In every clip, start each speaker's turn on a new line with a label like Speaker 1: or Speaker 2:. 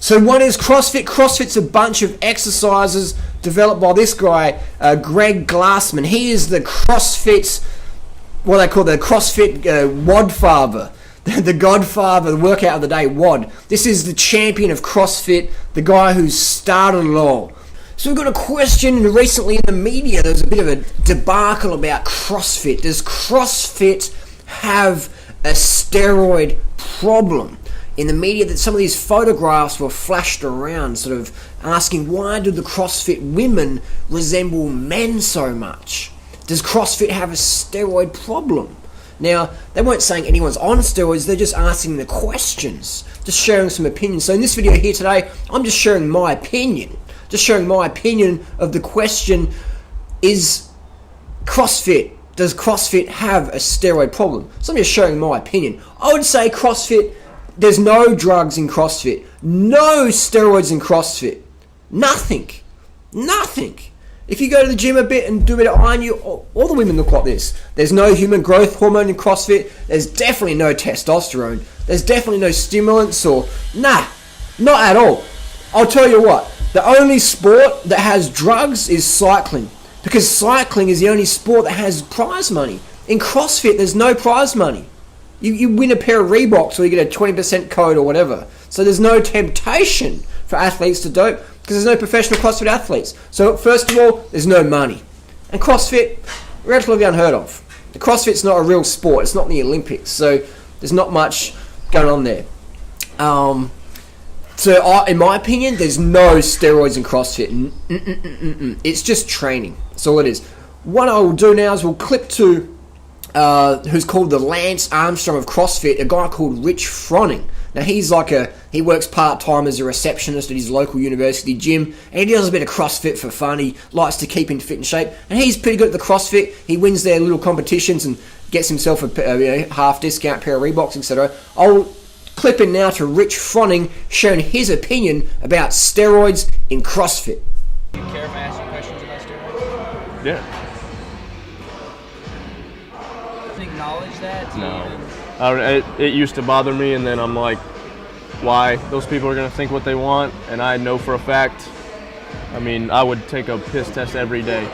Speaker 1: So what is CrossFit? CrossFit's a bunch of exercises developed by this guy, Greg Glassman. He is the CrossFit's, what they call the CrossFit Wadfather. The godfather, the workout of the day, WOD. This is the champion of CrossFit, the guy who started it all. So we've got a question recently in the media. There's a bit of a debacle about CrossFit. Does CrossFit have a steroid problem? In the media, that some of these photographs were flashed around, sort of asking, why do the CrossFit women resemble men so much? Does CrossFit have a steroid problem? Now, they weren't saying anyone's on steroids, they're just asking the questions, just sharing some opinions. So in this video here today, I'm just sharing my opinion. Just sharing my opinion of the question, does CrossFit have a steroid problem? So I'm just sharing my opinion. I would say CrossFit, there's no drugs in CrossFit, no steroids in CrossFit, nothing. If you go to the gym a bit and do a bit of iron, all the women look like this. There's no human growth hormone in CrossFit. There's definitely no testosterone. There's definitely no stimulants not at all. I'll tell you what, the only sport that has drugs is cycling, because cycling is the only sport that has prize money. In CrossFit, there's no prize money. You win a pair of Reeboks or you get a 20% code or whatever. So there's no temptation for athletes to dope, because there's no professional CrossFit athletes. So first of all, there's no money. And CrossFit, relatively unheard of. The CrossFit's not a real sport. It's not in the Olympics. So there's not much going on there. In my opinion, there's no steroids in CrossFit. It's just training. That's all it is. What I will do now is we'll clip to who's called the Lance Armstrong of CrossFit, a guy called Rich Froning. Now he works part-time as a receptionist at his local university gym, and he does a bit of CrossFit for fun. He likes to keep in fit and shape, and he's pretty good at the CrossFit. He wins their little competitions and gets himself a half discount pair of Reeboks, etc. I'll clip in now to Rich Froning sharing his opinion about steroids in CrossFit.
Speaker 2: Do you care if I ask you questions about steroids?
Speaker 3: Yeah.
Speaker 2: Acknowledge that?
Speaker 3: No. It used to bother me, and then I'm like, why? Those people are going to think what they want, and I know for a fact, I would take a piss test every day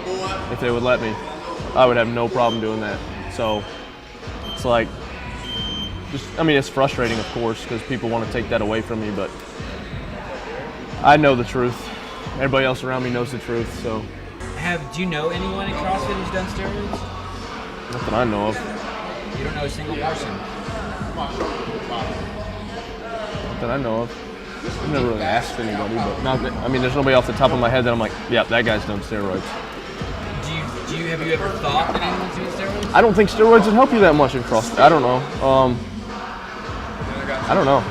Speaker 3: if they would let me. I would have no problem doing that. So it's like, it's frustrating, of course, because people want to take that away from me, but I know the truth. Everybody else around me knows the truth, so.
Speaker 2: Do you know anyone in CrossFit who's done steroids?
Speaker 3: Not that I know of.
Speaker 2: You don't know a single person?
Speaker 3: Not that I know of. I've never really asked anybody, but there's nobody off the top of my head that I'm like, yeah, that guy's done steroids.
Speaker 2: Have you ever thought that anyone's doing steroids?
Speaker 3: I don't think steroids would help you that much in CrossFit. I don't know. I don't know.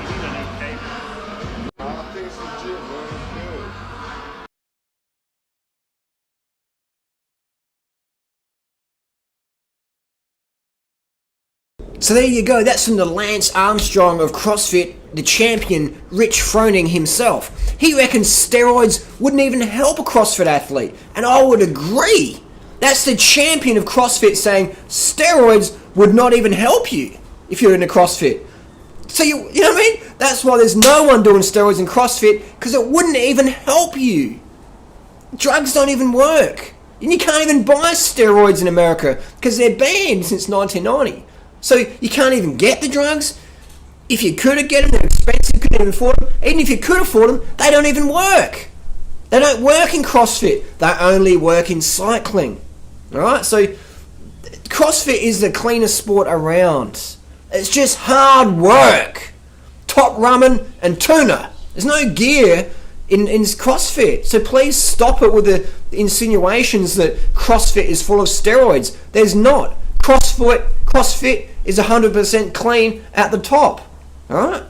Speaker 1: So there you go, that's from the Lance Armstrong of CrossFit, the champion, Rich Froning himself. He reckons steroids wouldn't even help a CrossFit athlete, and I would agree. That's the champion of CrossFit saying steroids would not even help you if you're in a CrossFit. So you know what I mean? That's why there's no one doing steroids in CrossFit, because it wouldn't even help you. Drugs don't even work. And you can't even buy steroids in America, because they're banned since 1990. So you can't even get the drugs. If you could get them, they're expensive, couldn't even afford them. Even if you could afford them, they don't even work. They don't work in CrossFit. They only work in cycling. Alright, so CrossFit is the cleanest sport around. It's just hard work. Top ramen and tuna. There's no gear in CrossFit. So please stop it with the insinuations that CrossFit is full of steroids. There's not. CrossFit is 100% clean at the top. Alright?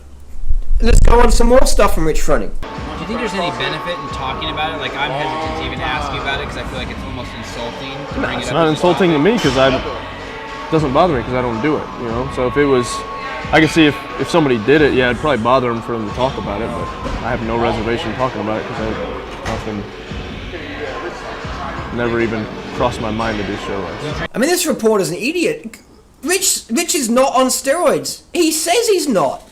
Speaker 1: Let's go on to some more stuff from Rich Froning.
Speaker 2: Do you think there's any benefit in talking about it? Like, I'm hesitant to even ask you about it because I feel like it's almost insulting to bring it up.
Speaker 3: It's not insulting to me because it doesn't bother me because I don't do it, So if it was, I could see if somebody did it, yeah, it'd probably bother them for them to talk about it, but I have no reservation talking about it because never even crossed my mind to do steroids.
Speaker 1: This reporter's an idiot. Rich is not on steroids. He says he's not.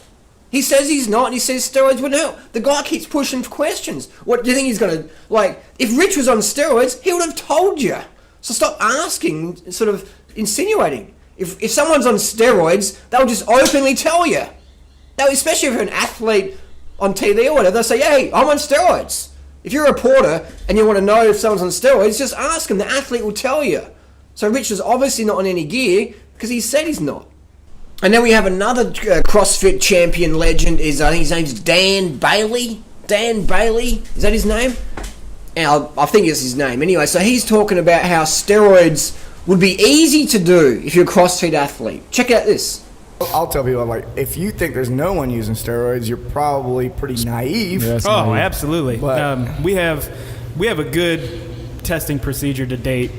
Speaker 1: He says he's not, and he says steroids wouldn't help. The guy keeps pushing for questions. What do you think he's going to, like, if Rich was on steroids, he would have told you. So stop asking, sort of insinuating. If someone's on steroids, they'll just openly tell you. Now, especially if you're an athlete on TV or whatever, they'll say, hey, I'm on steroids. If you're a reporter and you want to know if someone's on steroids, just ask him. The athlete will tell you. So Rich is obviously not on any gear because he said he's not. And then we have another CrossFit champion legend. I think his name's Dan Bailey. Dan Bailey, is that his name? I think it's his name. Anyway, so he's talking about how steroids would be easy to do if you're a CrossFit athlete. Check out this.
Speaker 4: I'll tell people, like, if you think there's no one using steroids, you're probably pretty naive.
Speaker 5: Yes,
Speaker 6: oh, absolutely.
Speaker 4: But,
Speaker 6: we have a good testing procedure to date,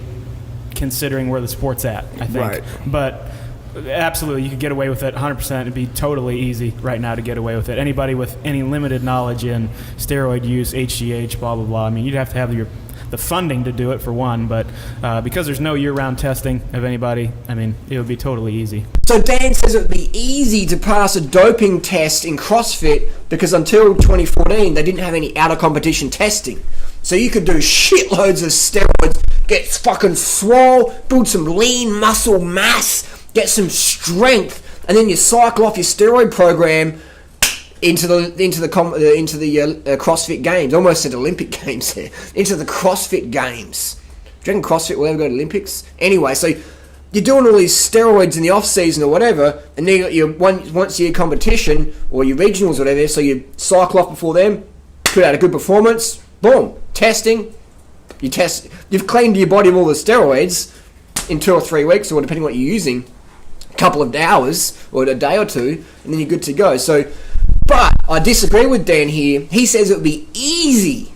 Speaker 6: considering where the sport's at, I think.
Speaker 4: Right.
Speaker 6: But absolutely, you could get away with it 100%. It'd be totally easy right now to get away with it. Anybody with any limited knowledge in steroid use, HGH, blah, blah, blah. I mean, you'd have to have the funding to do it, for one, but because there's no year-round testing of anybody, I mean, it would be totally easy.
Speaker 1: So Dan says it would be easy to pass a doping test in CrossFit because until 2014, they didn't have any out-of-competition testing. So you could do shitloads of steroids, get fucking swole, build some lean muscle mass, get some strength, and then you cycle off your steroid program into the CrossFit Games. Almost said Olympic Games there. Into the CrossFit Games. Do you reckon CrossFit will ever go to Olympics? Anyway, so you're doing all these steroids in the off season or whatever, and then you once your competition or your regionals or whatever, so you cycle off before them, put out a good performance, boom, testing. You've cleaned your body of all the steroids in 2 or 3 weeks, or depending on what you're using, a couple of hours or a day or two, and then you're good to go. So, but I disagree with Dan here. He says it would be easy.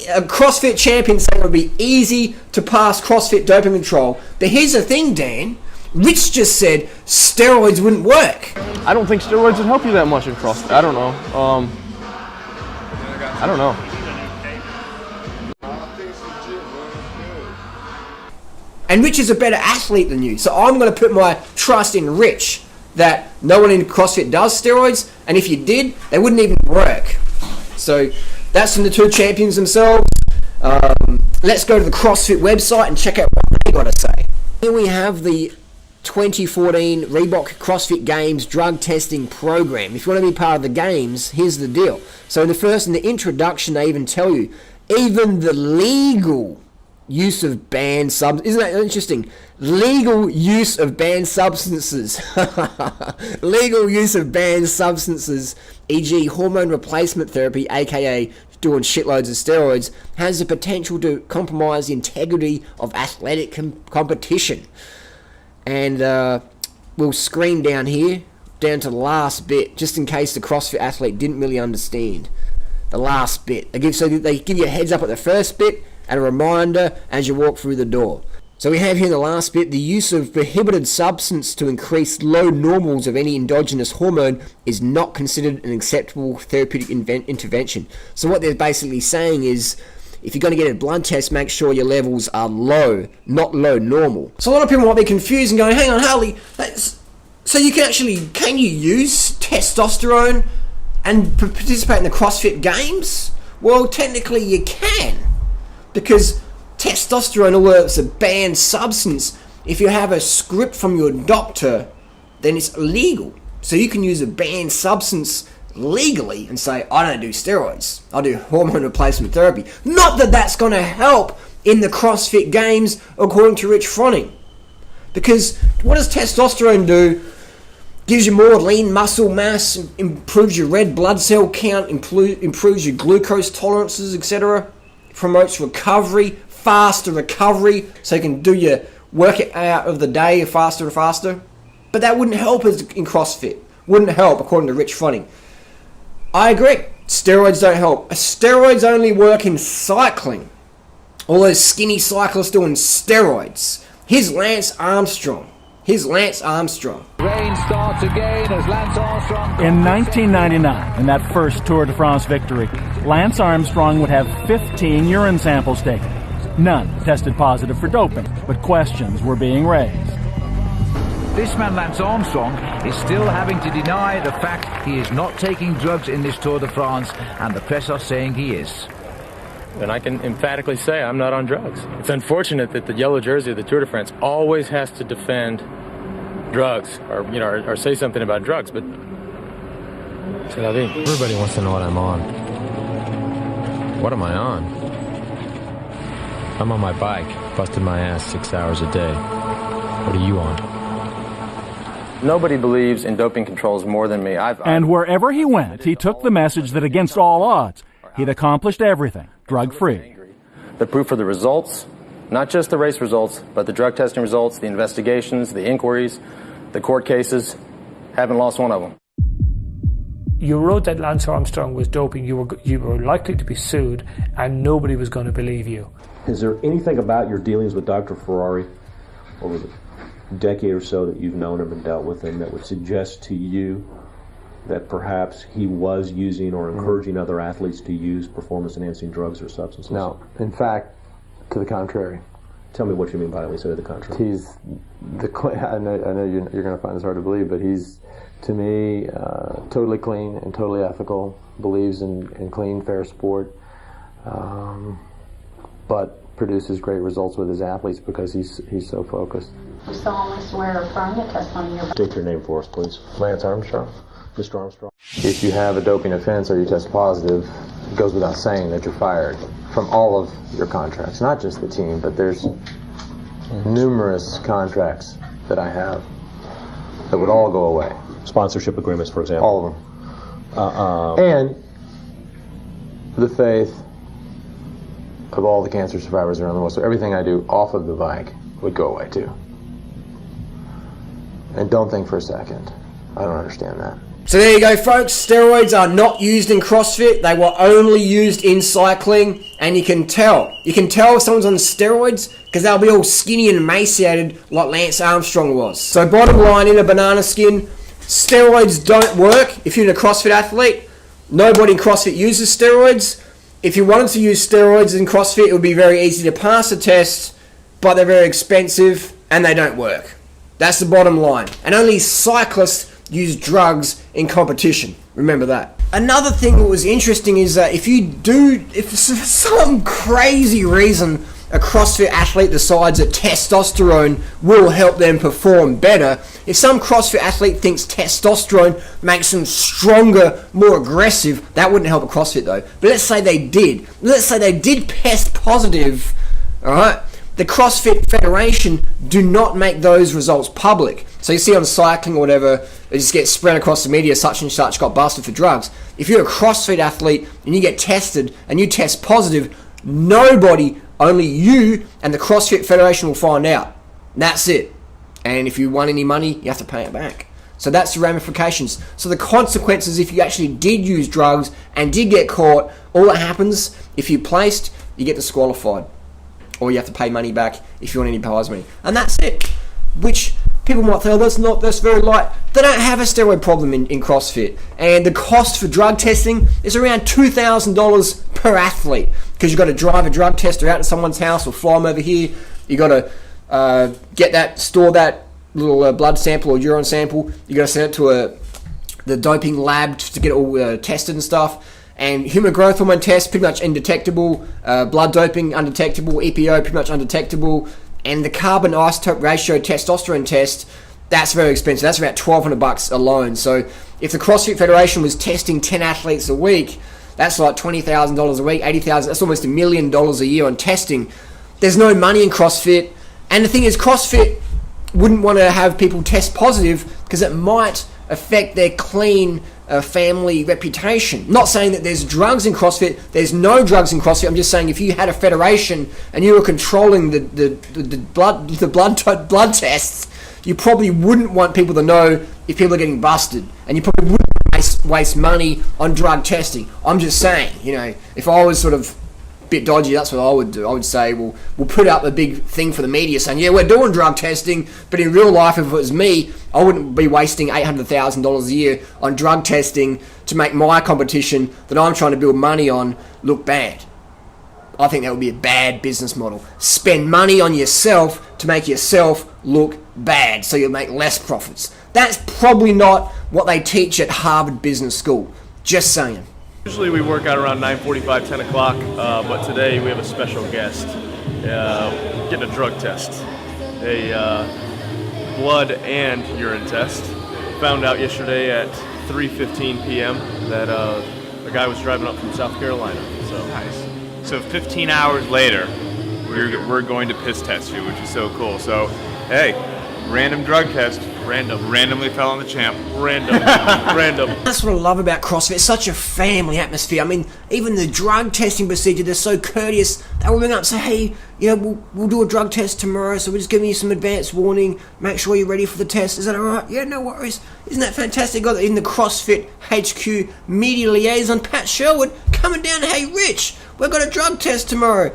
Speaker 1: A CrossFit champion saying it would be easy to pass CrossFit doping control. But here's the thing, Dan. Rich just said steroids wouldn't work.
Speaker 3: I don't think steroids would help you that much in CrossFit. I don't know. I don't know.
Speaker 1: And Rich is a better athlete than you. So I'm going to put my trust in Rich that no one in CrossFit does steroids, and if you did, they wouldn't even work. So that's from the two champions themselves. Let's go to the CrossFit website and check out what they got to say. Here we have the 2014 Reebok CrossFit Games drug testing program. If you want to be part of the games, here's the deal. So in the introduction, they even tell you, even the legal use of banned substances. Isn't that interesting? Legal use of banned substances. Legal use of banned substances, e.g. hormone replacement therapy, aka doing shitloads of steroids, has the potential to compromise the integrity of athletic competition. And we'll screen down here, down to the last bit, just in case the CrossFit athlete didn't really understand. The last bit. They give you a heads up at the first bit, and a reminder as you walk through the door. So we have here in the last bit, the use of prohibited substance to increase low normals of any endogenous hormone is not considered an acceptable therapeutic intervention. So what they're basically saying is, if you're going to get a blood test, make sure your levels are low, not low normal. So a lot of people might be confused and going, hang on, Harley, so you can you use testosterone and participate in the CrossFit Games? Well, technically you can. Because testosterone, although it's a banned substance, if you have a script from your doctor, then it's illegal. So you can use a banned substance legally and say, I don't do steroids, I do hormone replacement therapy. Not that that's going to help in the CrossFit Games, according to Rich Froning. Because what does testosterone do? Gives you more lean muscle mass, improves your red blood cell count, improves your glucose tolerances, etc. Promotes recovery, faster recovery, so you can do your workout of the day faster and faster. But that wouldn't help us in CrossFit. Wouldn't help, according to Rich Froning. I agree. Steroids don't help. Steroids only work in cycling. All those skinny cyclists doing steroids. Here's Lance Armstrong.
Speaker 7: Rain starts again as Lance Armstrong.
Speaker 5: In 1999, in that first Tour de France victory, Lance Armstrong would have 15 urine samples taken. None tested positive for doping, but questions were being raised.
Speaker 7: this man Lance Armstrong is still having to deny the fact he is not taking drugs in this Tour de France, and the press are saying he is.
Speaker 8: And I can emphatically say I'm not on drugs. It's unfortunate that the yellow jersey of the Tour de France always has to defend drugs or say something about drugs, but c'est la vie.
Speaker 9: Everybody wants to know what I'm on. What am I on? I'm on my bike, busting my ass 6 hours a day. What are you on?
Speaker 8: Nobody believes in doping controls more than me.
Speaker 5: And wherever he went, he took the message that against all odds, he'd accomplished everything, drug-free.
Speaker 8: The proof of the results, not just the race results, but the drug testing results, the investigations, the inquiries, the court cases, haven't lost one of them.
Speaker 10: You wrote that Lance Armstrong was doping, you were likely to be sued, and nobody was going to believe you.
Speaker 11: Is there anything about your dealings with Dr. Ferrari over the decade or so that you've known him and dealt with him that would suggest to you that perhaps he was using or encouraging other athletes to use performance-enhancing drugs or substances?
Speaker 9: No. In fact, to the contrary.
Speaker 11: Tell me what you mean by at least to the contrary.
Speaker 9: He's I know you're going to find this hard to believe, but he's, to me, totally clean and totally ethical, believes in clean, fair sport, but produces great results with his athletes because he's so focused.
Speaker 12: You solemnly swear or affirm the testimony you're...
Speaker 11: State your name for us, please.
Speaker 9: Lance Armstrong.
Speaker 11: Mr. Armstrong.
Speaker 9: If you have a doping offense or you test positive, it goes without saying that you're fired from all of your contracts, not just the team, but there's numerous contracts that I have that would all go away.
Speaker 11: Sponsorship agreements, for example.
Speaker 9: All of them. And the faith of all the cancer survivors around the world. So everything I do off of the bike would go away too. And don't think for a second, I don't understand that.
Speaker 1: So there you go, folks. Steroids are not used in CrossFit. They were only used in cycling, and you can tell. You can tell if someone's on steroids because they'll be all skinny and emaciated like Lance Armstrong was. So bottom line, in a banana skin, steroids don't work if you're a CrossFit athlete. Nobody in CrossFit uses steroids. If you wanted to use steroids in CrossFit, it would be very easy to pass the test, but they're very expensive and they don't work. That's the bottom line. And only cyclists use drugs in competition. Remember that. Another thing that was interesting is that if for some crazy reason a CrossFit athlete decides that testosterone will help them perform better, if some CrossFit athlete thinks testosterone makes them stronger, more aggressive, that wouldn't help a CrossFit though. But let's say they did. Let's say they did test positive, alright? The CrossFit Federation do not make those results public. So you see on cycling or whatever, it just gets spread across the media, such and such got busted for drugs. If you're a CrossFit athlete and you get tested and you test positive, nobody, only you and the CrossFit Federation will find out. And that's it. And if you want any money, you have to pay it back. So that's the ramifications. So the consequences if you actually did use drugs and did get caught, all that happens, if you placed, you get disqualified. Or you have to pay money back if you want any prize money. And that's it. Which people might think, oh, that's very light. They don't have a steroid problem in CrossFit. And the cost for drug testing is around $2,000 per athlete. Because you've got to drive a drug tester out to someone's house or fly them over here. You've got to store that little blood sample or urine sample. You've got to send it to the doping lab to get it all tested and stuff. And human growth hormone test, pretty much undetectable. Blood doping, undetectable. EPO, pretty much undetectable. And the carbon isotope ratio testosterone test, that's very expensive. That's about $1,200 alone. So if the CrossFit Federation was testing 10 athletes a week, that's like $20,000 a week, $80,000. That's almost $1 million a year on testing. There's no money in CrossFit. And the thing is, CrossFit wouldn't want to have people test positive because it might affect their clean family reputation. Not saying that there's drugs in CrossFit. There's no drugs in CrossFit. I'm just saying if you had a federation and you were controlling the blood tests, you probably wouldn't want people to know if people are getting busted, and you probably wouldn't waste money on drug testing. I'm just saying, if I was sort of a bit dodgy, that's what I would do. I would say, we'll put up a big thing for the media saying, yeah, we're doing drug testing, but in real life, if it was me, I wouldn't be wasting $800,000 a year on drug testing to make my competition that I'm trying to build money on look bad. I think that would be a bad business model. Spend money on yourself to make yourself look bad so you'll make less profits. That's probably not what they teach at Harvard Business School. Just saying.
Speaker 3: Usually we work out around 9:45, 10 o'clock, but today we have a special guest getting a drug test, a blood and urine test. Found out yesterday at 3:15 p.m. that a guy was driving up from South Carolina. So
Speaker 13: nice. So 15 hours later, we're going to piss test you, which is so cool. So, hey, random drug test. Randomly fell on the champ.
Speaker 3: Random.
Speaker 1: That's what I love about CrossFit. It's such a family atmosphere. I mean, even the drug testing procedure, they're so courteous. They'll ring up and say, hey, we'll do a drug test tomorrow, so we're just giving you some advance warning. Make sure you're ready for the test. Is that all right? Yeah, no worries. Isn't that fantastic? Got in the CrossFit HQ media liaison, Pat Sherwood, coming down, hey, Rich, we've got a drug test tomorrow.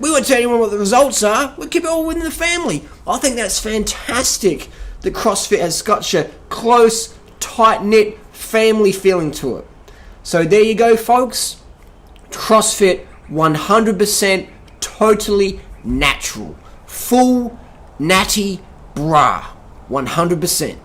Speaker 1: We won't tell anyone what the results are. We'll keep it all within the family. I think that's fantastic that CrossFit has such a close, tight-knit family feeling to it. So there you go, folks. CrossFit, 100% totally natural. Full natty bra. 100%.